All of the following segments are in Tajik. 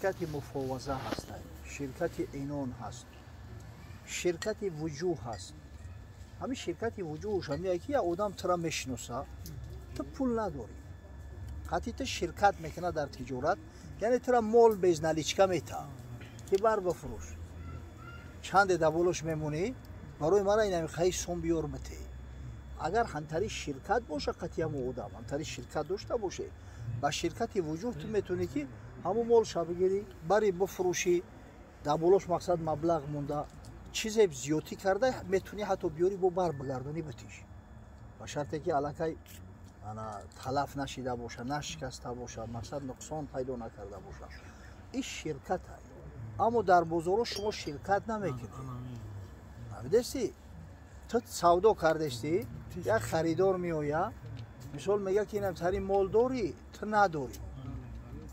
شرکت مفوضه هست، شرکت اینون هست، شرکت وجوه هست. همین شرکت وجوهش همیه که یه آدم ترا میشناسه تو پول نداری، قطعی تو شرکت میکنه در تجارت، یعنی ترا مول بزنالیچکا میتا که بر بفروش، چند دبولش میمونی برای مرا این همی سوم بیار بته. اگر همتری شرکت باشه قطعی هم آدم همتری شرکت داشته باشه، با شرکت وجوه تو میتونی که همون مول شا بگیری بری بفروشی، دبولش مقصد مبلغ مونده چیز زیادی کرده میتونی حتی بیاری با بر بگردونی بتیش، با شرطی که علاقه تلف نشیده باشه، نشکسته باشه، مقصد نقصان پیدا نکرده باشه. این شرکت هست. اما در بازار شما شرکت نمیکنی. نمیدستی تو سودا کردستی یک خریدار میآید مثال میگه که اینم سری مال داری تو نداری،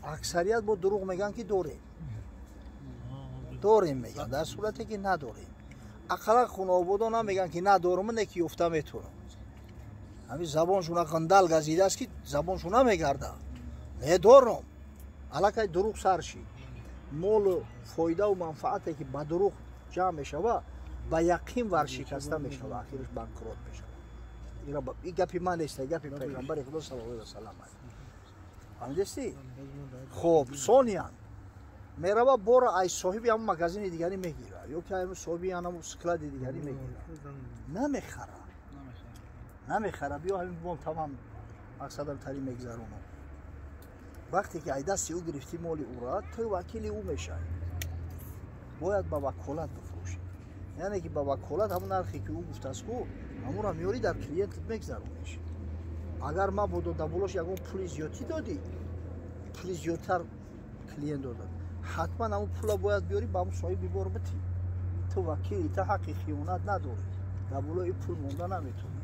اکثریت با دروغ میگن که داریم میگن در صورتی که نداریم. اقلا خانوادان هم میگن که ندارم نکی افته میتونم، همین زبانشون اقندل گزیده است که زبانشون نمیگرده ندارم، علاقه دروغ سرشی مال فایده و منفعتی که با دروغ جمع میشوه با یقین ورشکسته میشوه، آخرش بانکروت میشوه. این گپی من نیست، گپی پیغمبر خدا صلی الله علیه و سلم فهمیدستی؟ خب ثانیاً میروا برو ای صاحبی هم مغازین دیگری میگیره یا که هم صاحبی هم سکلاد دیگری میگیره، نمیخره بیا همین بون تمام مقصدم تری میگذرونم. وقتی که ای دستی او گرفتی مالی او را تو وکیل او میشی، باید با وکالت بفروشی، یعنی که با وکالت همون نرخی که او گفته است کو همون را میاری در کلینت میگذرونیش. اگر ما بودو دبولش یکون پول زیادی دادی، پول زیادتر کلینت دادن، حتما همون پول باید بیاری با همون صاحب بیبار بتی. تو وکیلی تا حقی خیانت نداری، دبولا این پول مونده نمیتونی.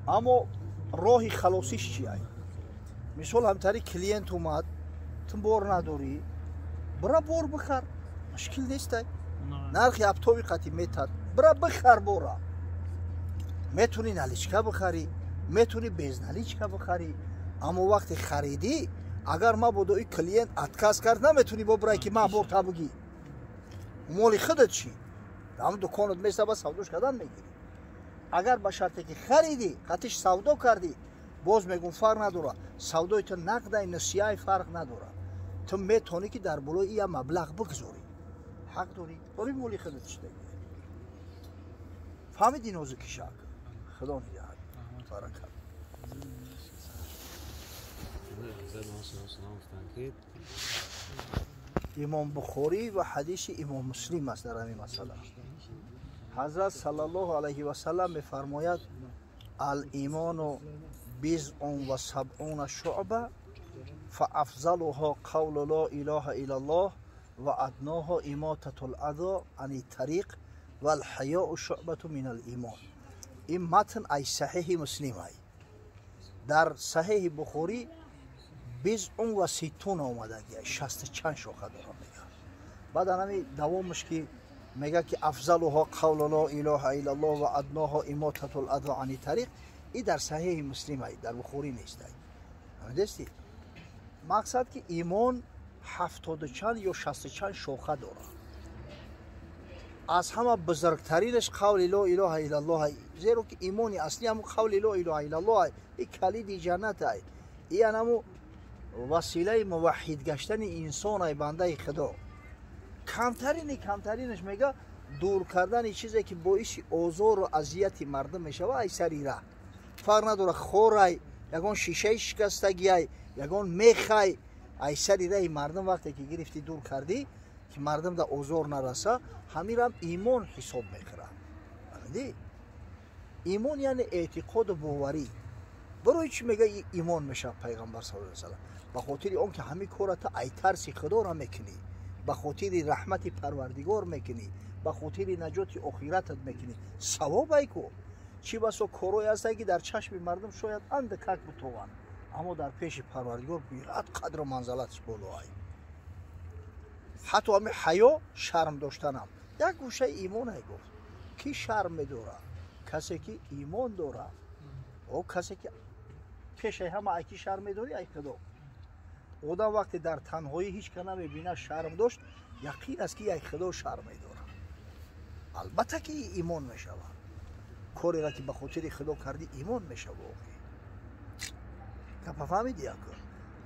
اما راهی خلاصیش چیه؟ مثال همتری کلینت اومد تو بار نداری برا بار بخر، مشکل نیست، نرخی هفتاوی قطعی میتر برا بخر، برا میتونی نلیچکا بخری، میتونی بیزنالیچکا بخری. اما وقتی خریدی اگر ما بودو این کلینت اتکاس کرد نمیتونی برای که ما بور تا بگی مالی خودت چی همون دکانت میسته با سوداش کردن میگیری. اگر با شرطی که خریدی قطعش سودا کردی باز میگون فرق نداره، سودای تو نقده نسیه فرق نداره، تو میتونی که در بلوی این مبلغ بگذاری، حق داری برای مالی خودت چی دیگه. فهمیدی نوزکی شاک خدا نگهد برکت. امام بخاری و حدیث امام مسلم است در این مسئله. حضرت صلی الله علیه و سلم میفرماید الایمان بضع و سبعون شعبه فافضلها قول لا اله الا الله و ادناها اماطة الاذى عن الطریق و الحیاء شعبة من الایمان. این متن ای صحیح مسلم ای. در صحیح بخاری بضع و ستون آمدگی 60 چند شاخه داره میگه. بعد همی دوامش که میگه که افضلها قول لا اله الا الله و ادناها اماطة الاذى عن الطریق، این در صحیح مسلم ای، در بخاری نیست. همدستی مقصد که ایمان 70 چند یا 60 چند شاخه داره. از همه بزرگترینش قول لا اله الا الله، زیرا که ایمانی اصلی هم قول لا اله الا الله این کلید جنت ای، این همو وسیله موحد گشتن انسان ای بنده خدا. کمترینش میگه دور کردن چیزی که باعث آزار و اذیت مردم میشه و ای سری ره فرق نداره، خورای یگان شیشه شکستگی یگان میخای ای سری ره مردم وقتی که گرفتی دور کردی که مردم در آزار نرسه، همین هم ایمان حساب میکنه. فهمیدی؟ ایمان یعنی اعتقاد و باوری. برای چی میگه ایمان میشه پیغمبر صلی الله علیه و سلم؟ به خاطر اون که همین کار تا ای ترس خدا را میکنی، به خاطر رحمت پروردگار میکنی، به خاطر نجات آخرتت میکنی، ثواب ای کو. چی بسا کارای هست که در چشم مردم شاید اند کک بتوان، اما در پیش پروردگار بیرد قدر و منزلتش بالایی. حتی همین حیا شرم داشتنم یک گوشه ایمان ای گفت. کی شرم میداره؟ کسی که ایمان داره. او کسی که پیش همه ای که شرم میداری ای خدا. одам вақте дар танҳоӣ ҳеҷ ка намебинад, шарм дошт, яқин аст ки як худо шарм медорад. албатта ки имон мешавад. коре ки ба хотири худо кардӣ имон мешавад. гапа фаҳмидӣ? яко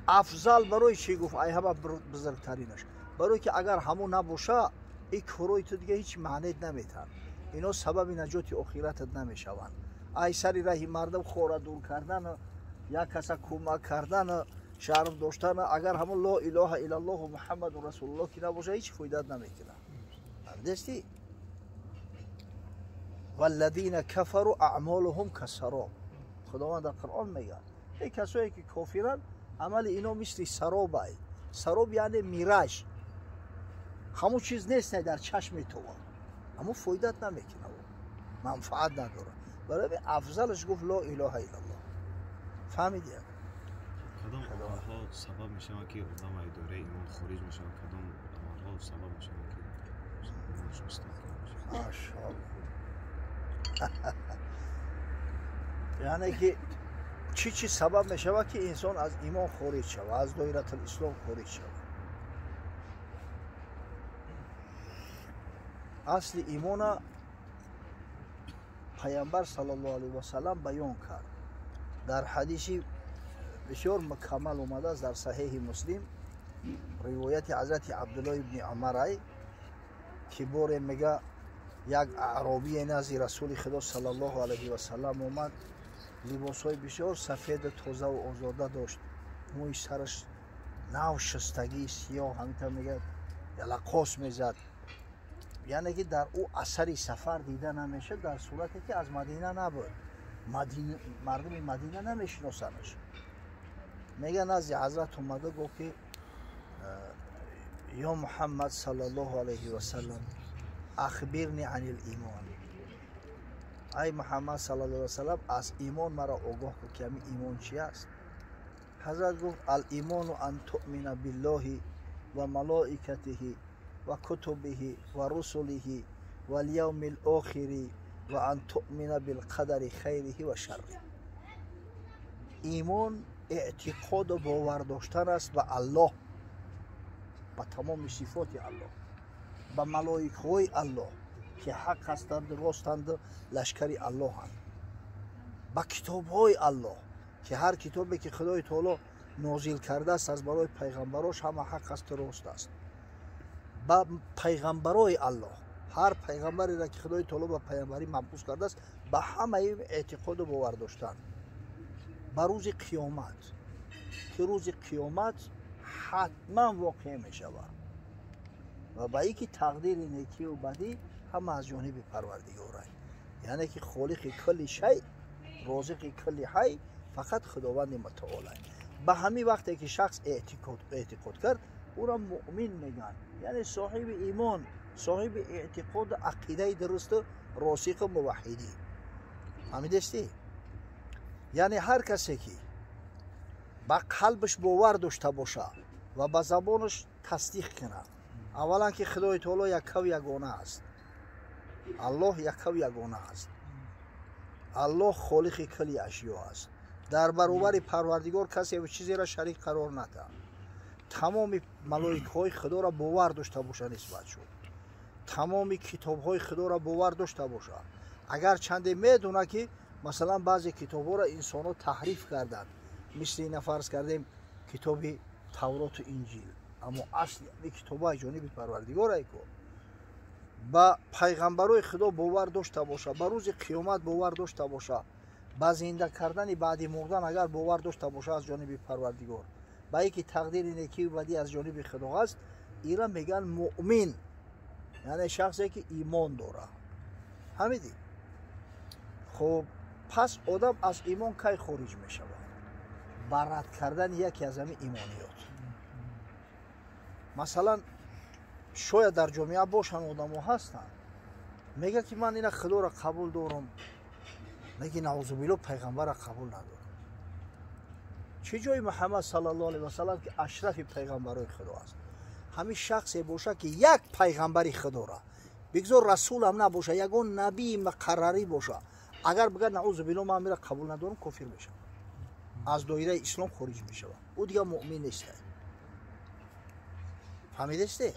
афзал барои чӣ гуфт ай ҳама бузургтаринаш? барои ки агар ҳамон набоша ин корои ту дига ҳеҷ маънет наметан. ино сабаби наҷоти охиратат намешаванд. ай сари раҳи мардум хора дур кардан, як каса кӯмак кардан, шарм доштан, агар ҳамон ла илоҳа илlalloh муҳаммаду расулуллоҳ ки набоша ҳеҷ фоидат намекунад. ҳамдасти валладина кафару аъмолуҳум касароб. худованд дар Қуръон мегӯяд ин касое ки кофиранд амали ино мисли саробай. сароб яъне мираж, ҳамон чиз нест дар чашми то, аммо фоидат намекунад, манфаат надорад. барои афзалаш гуфт ла илоҳа илlalloh. фаҳмидӣ? кадом амалҳо сабаб мешавад ки одам аз дораи имон хориҷ мешавад? кадом амалҳо сабаб мешавад ки имонш мустаҳкам мешавад? машоалло. яъне ки чӣ сабаб мешавад ки инсон аз имон хориҷ шавад, аз доиратул ислом хориҷ шавад? асли имона пайғамбар саллаллоҳу алайҳи васалам баён кард. дар ҳадиси бисёр мукаммал омадааст дар саҳиҳи муслим, ривояти ҳазрати абдуллоҳ ибни умарай ки боре мега як аъробие назди расули худо саллаллоҳу алайҳи васалам омад, либосҳои бисёр сафеду тозаву озода дошт, мӯи сараш нав шистагии сиёҳ, ҳамитар мегӯяд ялақос мезад. яъне ки дар ӯ асари сафар дида намешад, дар сурате ки аз мадина набуд, мардуми мадина намешиносанаш. мега назди ҳазрат омада гуфт ки ё муҳаммад саллаллоҳу алайҳи васалам ахбирни анил имон. ай муҳаммад саллаллоҳу алайҳи васалам аз имон маро огоҳ кун ки ҳамин имон чи аст? ҳазрат гуфт ал имону ан туъмина биллоҳи ва малоикатиҳи ва кутубиҳи ва русулиҳи вал явмил охири ва ан туъмина билқадари хайриҳи ва шарриҳи. имон эътиқоду бовар доштан аст ба аллоҳ, ба тамоми сифоти аллоҳ, ба малоикаҳои аллоҳ ки ҳақ ҳастанду ростанду лашкари аллоҳанд, ба китобҳои аллоҳ ки ҳар китобе ки худои таоло нозил кардааст аз барои пайғамбарош ҳама ҳақ асту рост аст, ба пайғамбарои аллоҳ, ҳар пайғамбареро ки худои таоло ба пайғамбарӣ мабъус кардааст, ба ҳамаи эътиқоду бовар доштан, ба рӯзи қиёмат ки рӯзи қиёмат ҳатман воқеъ мешавад ва ба ин ки тақдири некию бадӣ ҳама аз ҷониби парвардигорай. яъне ки холиқи кулли шай, розиқи кулли ҳай фақат худованди мутаолай. ба ҳамин вақте ки шахс эътиқод кард, ӯро муъмин мегӯянд, яъне соҳиби имон, соҳиби эътиқоду ақидаи дурусту росиху муваҳҳидӣ. ҳамидасти? яъне ҳар касе ки ба қалбаш бовар дошта боша ва ба забонаш тасдиқ кунад, аввалан ки худои таоло якав ягона аст, аллоҳ якав ягона аст, аллоҳ холиқи кулли ашё аст, дар баробари парвардигор касе чизеро шарик қарор надиҳад, тамоми малоикаҳои худоро бовар дошта боша нисбат шуд, тамоми китобҳои худоро бовар дошта боша. агар чанде медона ки масалан баъзе китобҳоро инсонҳо таҳриф карданд, мисли ина фарз кардем китоби тавроту инҷил, аммо асли китобҳои ҷониби парвардигорае ку ба пайғамбарои худо бовар дошта боша, ба рӯзи қиёмат бовар дошта боша, ба зинда кардани баъди мурдан агар бовар дошта боша аз ҷониби парвардигор, ба ин ки тақдири некию бадӣ аз ҷониби худо аст, ира мегӯянд муъмин, яъне шахсе ки имон дорад. ҳамидӣ? хуб, пас одам аз имон кай хориҷ мешавад? ба рад кардани яке аз ҳамин имониёт. масалан шояд дар ҷомеа бошанд одамо ҳастанд, мега ки ман ина худоро қабул дорам, лекин наъузубиллоҳ пайғамбарро қабул надорам. чӣ ҷои муҳаммад саллаллоҳу алайҳи васалам ки ашрафи пайғамбарои худо аст, ҳамин шахсе боша ки як пайғамбари худоро бигзор расулам набоша, ягон набии муқаррарӣ боша, агар бигӯяд наъузубиллоҳ ман амиро қабул надорам, кофир мешавад, аз доираи ислом хориҷ мешавад, ӯ дига муъмин нестад. фаҳмидасте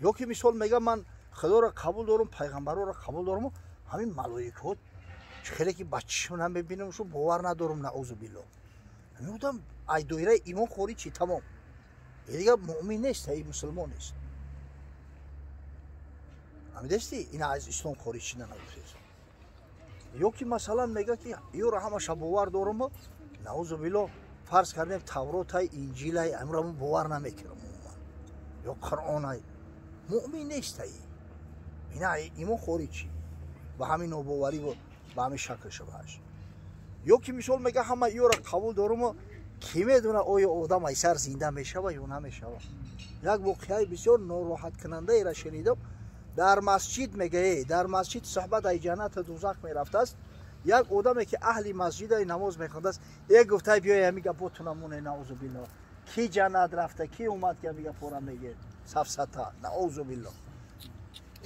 ё ки мисол мегам ман худоро қабул дорум пайғамбарро қабул дорум ҳамин малоикот хеле ки ба чишм намебинам шу бовар надорум наъузу биллоҳ ҳамин одам ай доираи имон хориҷ чи тамом дигар муъмин нест ай мусулмон нест ҳамидасти ина аз ислом хориҷ шида нагуфтед ё ки масалан мега ки ёро ҳамаша бовар дорум наъузу биллоҳ фарз кардем тавротай инҷилай амрамо бовар намекунам умуман ё қуръонай муъмин нест ай ина имон хориҷ чи ба ҳамин нобоварӣ ба ҳамин шакл шавааш ё ки мисол мега ҳама ёро қабул дорум ки медона оё одам айсар зинда мешава ё намешава як воқеаи бисёр нороҳаткунандаеро шунидам дар масҷид мегаe дар масҷид суҳбат ай ҷаннату дузах мерафтааст як одаме ки аҳли масҷидаи намоз мехондааст гуфтае биёй ҳамин гапоту намоне наъузу биллоҳ ки ҷаннат рафта ки омад ки ҳамин гапора меге сафсата наъузу биллоҳ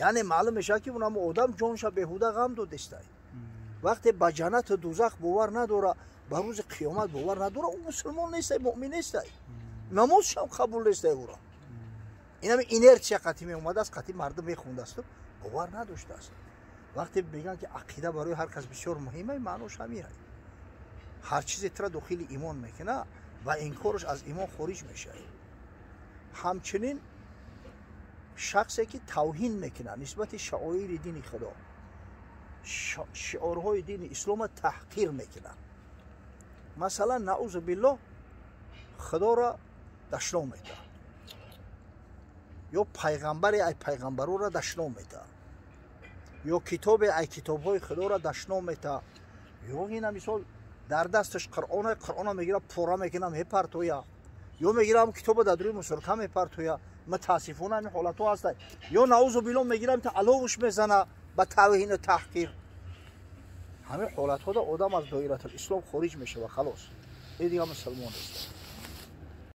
яъне маълум мешавад ки унамо одам ҷонша беҳуда ғам додистай вақте ба ҷаннату дузах бовар надора ба рӯзи қиёмат бовар надора ӯ мусулмон нестай муъмин нестай намозшам қабул нестай ӯро инами инертсия қатӣ меомадааст қатӣ мардум мехондаасту бовар надоштааст вақте мегӯянд ки ақида барои ҳар кас бисёр муҳимай маънош ҳамин ай ҳар чизе тра дохили имон мекуна ва инкорш аз имон хориҷ мешавад ҳамчунин шахсе ки тавҳин мекунад нисбати шаоири дини худо шиорҳои дини ислома таҳқир мекунад масалан наъузу биллоҳ худоро дашно метавад ё пайғамбаре ай пайғамбароро дашно метавад ё китобе ай китобҳои худоро дашно метавад ё ина мисол дар дасташ қуръона қуръона мегира пора мекунам мепартоя ё мегирам китобо дар дуруи мусорка мепартоя мутаассифона ҳамин ҳолатҳо ҳастанд ё наъузу биллоҳ мегирам та аловуш мезана ба тавҳину таҳқир ҳамин ҳолатҳода одам аз доиратулислом хориҷ мешавад халос ин дигар мусулмон нест